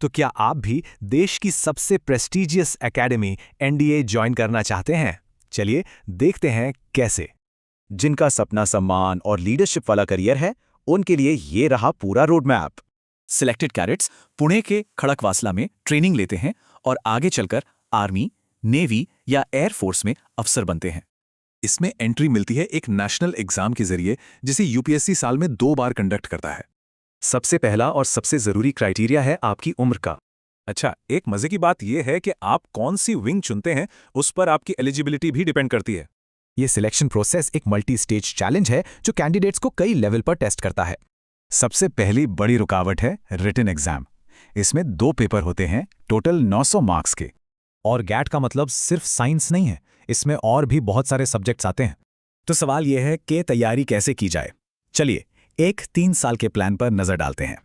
तो क्या आप भी देश की सबसे प्रेस्टिजियस एकेडमी एनडीए ज्वाइन करना चाहते हैं? चलिए देखते हैं कैसे। जिनका सपना सम्मान और लीडरशिप वाला करियर है, उनके लिए ये रहा पूरा road map. Selected cadets Pune के खड़कवासला में ट्रेनिंग लेते हैं और आगे चलकर आर्मी, नेवी या एयरफोर्स में अफसर बनते हैं। इसमें एंट्री मिलती है एक नेशनल एग्जाम के जरिए, जिसे यूपीएससी साल में 2 बार कंडक्ट करता है। सबसे पहला और सबसे जरूरी क्राइटेरिया है आपकी उम्र का। अच्छा, एक मजे की बात यह है कि आप कौन सी विंग चुनते हैं उस पर आपकी एलिजिबिलिटी भी डिपेंड करती है। ये सिलेक्शन प्रोसेस एक मल्टी स्टेज चैलेंज है जो कैंडिडेट्स को कई लेवल पर टेस्ट करता है। सबसे पहली बड़ी रुकावट है रिटन एग्जाम। इसमें 2 पेपर होते हैं, टोटल 900 मार्क्स के। और गैट का मतलब सिर्फ साइंस नहीं है, इसमें और भी बहुत सारे सब्जेक्ट्स आते हैं। तो सवाल यह है कि तैयारी कैसे की जाए। चलिए एक 3 साल के प्लान पर नजर डालते हैं।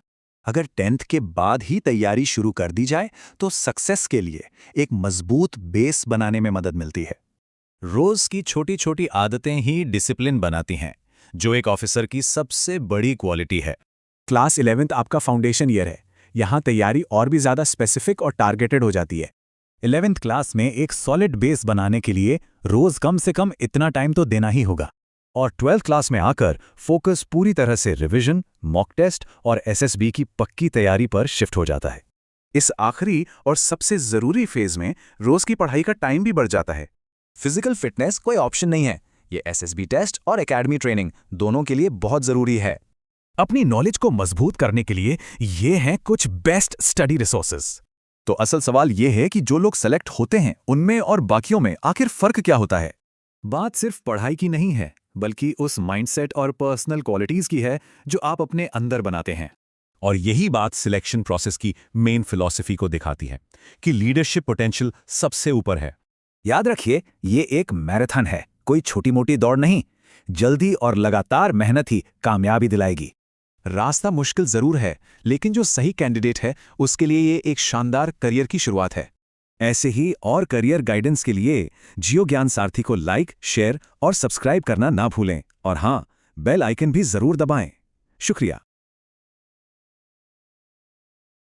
अगर 10th के बाद ही तैयारी शुरू कर दी जाए तो सक्सेस के लिए एक मजबूत बेस बनाने में मदद मिलती है। रोज की छोटी छोटी आदतें ही डिसिप्लिन बनाती हैं, जो एक ऑफिसर की सबसे बड़ी क्वालिटी है। क्लास 11th आपका फाउंडेशन ईयर है। यहाँ तैयारी और भी ज्यादा स्पेसिफिक और टारगेटेड हो जाती है। 11th क्लास में एक सॉलिड बेस बनाने के लिए रोज कम से कम इतना टाइम तो देना ही होगा। और 12th क्लास में आकर फोकस पूरी तरह से रिवीजन, मॉक टेस्ट और एसएसबी की पक्की तैयारी पर शिफ्ट हो जाता है। इस आखिरी और सबसे जरूरी फेज में रोज की पढ़ाई का टाइम भी बढ़ जाता है। फिजिकल फिटनेस कोई ऑप्शन नहीं है, ये एसएसबी टेस्ट और एकेडमी ट्रेनिंग दोनों के लिए बहुत जरूरी है। अपनी नॉलेज को मजबूत करने के लिए ये हैं कुछ बेस्ट स्टडी रिसोर्सेज। तो असल सवाल ये है कि जो लोग सेलेक्ट होते हैं उनमें और बाकियों में आखिर फर्क क्या होता है। बात सिर्फ पढ़ाई की नहीं है, बल्कि उस माइंडसेट और पर्सनल क्वालिटीज की है जो आप अपने अंदर बनाते हैं। और यही बात सिलेक्शन प्रोसेस की मेन फिलॉसफी को दिखाती है कि लीडरशिप पोटेंशियल सबसे ऊपर है। याद रखिए, ये एक मैराथन है, कोई छोटी मोटी दौड़ नहीं। जल्दी और लगातार मेहनत ही कामयाबी दिलाएगी। रास्ता मुश्किल जरूर है, लेकिन जो सही कैंडिडेट है उसके लिए ये एक शानदार करियर की शुरुआत है। ऐसे ही और करियर गाइडेंस के लिए जियो ज्ञान सारथी को लाइक, शेयर और सब्सक्राइब करना ना भूलें। और हाँ, बेल आइकन भी जरूर दबाएं। शुक्रिया।